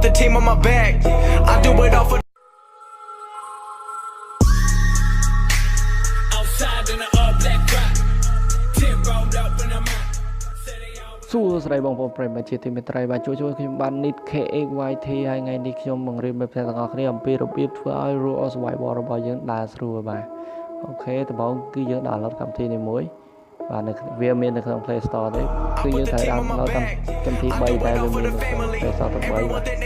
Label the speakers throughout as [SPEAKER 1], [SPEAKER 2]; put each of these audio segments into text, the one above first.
[SPEAKER 1] the team on my back. I do it all for outside in the all black rock. 10 rolled up when I'm out.
[SPEAKER 2] សួស្តីបងប្អូនប្រិយមិត្តជាទីមេត្រីបាទជួយខ្ញុំបាន Nit KH YT ហើយថ្ងៃនេះខ្ញុំបង្រៀនមិត្តភ័ក្តិទាំងអស់គ្នាអំពីរបៀបធ្វើឲ្យ rule of survival របស់យើងដើរស្រួលបាទអូខេដំបូងគឺយើង download កម្មវិធីនេះមួយបាទវាមាននៅក្នុង Play Store ទេគឺយើងត្រូវ download កម្មវិធី3ដែលវាមាននៅក្នុង Play Store ទៅ3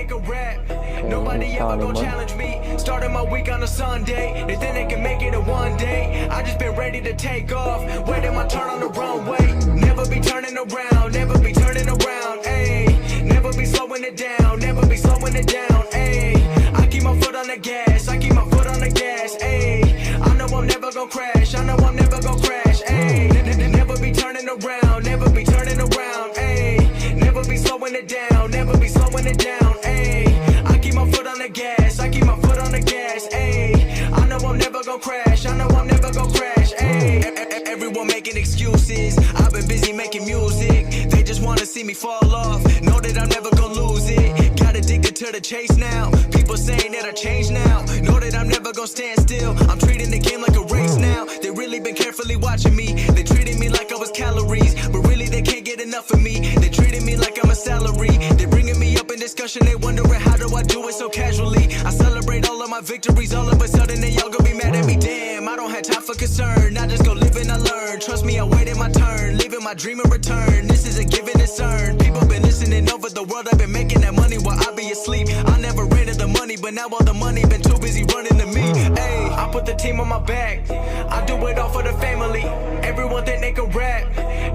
[SPEAKER 2] Nobody ever gon' challenge me. Starting my week on a Sunday. They think they can make it in one day. I just been ready to take off. Waiting my turn on the runway. Never be turning around. Never be turning around. Ayy. Never be slowing it down. Never be slowing it down. Ayy. I keep my foot on the gas. I keep my foot on the gas. Ayy. I know I'm never gon' crash. I know I'm never gon' crash. Ayy. Never be turning around. Never be turning around. Ayy. Never be slowing it down. Never be slowing it down. Ayy. Gas, I keep my foot on the gas, ayy. I know I'm never gon' crash, I know I'm never gon' crash, ayy. Everyone making excuses, I've been busy making music. They just wanna see me fall off, know that I'm never gon' lose it. Got addicted to the chase now, people saying that I changed now. Know that I'm never gon' stand still, I'm treating the game like a race now. They really been carefully watching me, they treating me like I was calories. But really they can't get enough of me, they treating me like I'm a salary. They bringing me up in discussion, they wondering how do I do it so casually. I celebrate all of my victories, all of a sudden they all gon' be mad at me. Damn, I don't have time for concern, I just go live and I learn. Trust me, I waited my turn, living my dream in return. This is a given concern, people been listening over the world. I've been making that money while I be asleep. I never ran to the money, but now all the money been too busy running to me. Hey, I put the team on my back, I do it all for the family. Everyone think they can rap,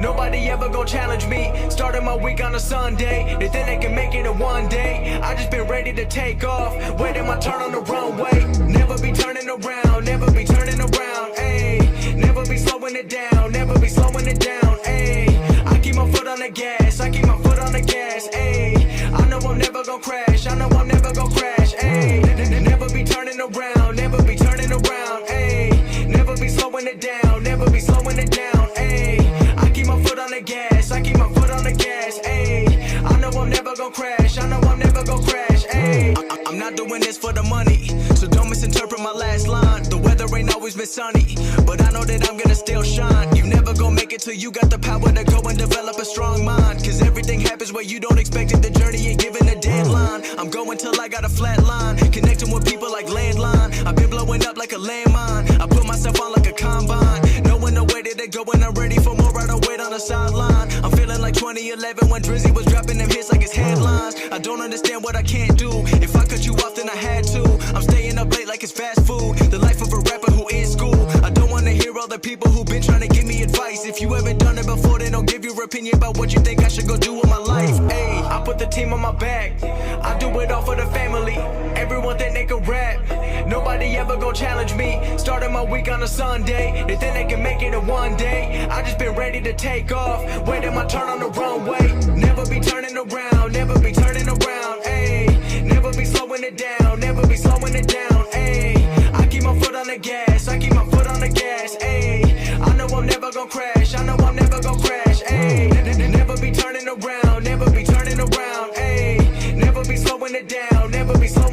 [SPEAKER 2] nobody ever gon' challenge me. Starting my week on a Sunday, they think they can make it in one day. I just been ready to take off, waiting my turn on the runway. Never be turning around, never be turning around, ayy. Never be slowing it down, never be slowing it down, ayy. I keep my foot on the gas, I keep my foot on the gas, ayy. I know I'm never gon' crash, I know I'm never gon' crash, ayy. Never be turning around, never be turning around, ayy. Never be slowing it down, never be slowing it down, ayy. I keep my foot on the gas, I keep my foot on the gas, ayy. I know I'm never gon' crash, I know I'm never gon' crash, ayy. I'm not doing this for the money, so don't misinterpret my last line. The weather ain't always been sunny, but I know that I'm gonna still shine. You never gon' make it till you got the power to go and develop a strong mind. Cause everything happens where you don't expect it, the journey ain't given a deadline. I'm going till I got a flat line, connecting with people like landline. I've been blowing up like a landmine, I put myself on like a combine. Knowing the way that they go and I'm ready for more, I don't wait on the sideline. I'm feeling like 2011 when Drizzy was dropping them hits like his headlines. I don't understand what I can't do, if I cut you off then I had to. I'm staying up late like it's fast food, the life of a rapper who in school. I don't wanna hear all the people who been trying to give me advice. If you haven't done it before, then don't give your opinion about what you think I should go do with my life. Ayy, I put the team on my back, I do it all for the family. Everyone think they can rap, nobody ever gon' challenge me. Starting my week on a Sunday, they think they can make it in one day. I just been ready to take off, waiting my turn on the runway. Never be turning around, never be turning around, ayy. Never be slowing it down, never be slowing it down, ayy. I keep my foot on the gas, I keep my foot on the gas, ayy. I know I'm never gon' crash, I know I'm never gon' crash, ayy. Never be turning around, never be turning around, ayy. Never be slowing it down, never be slowing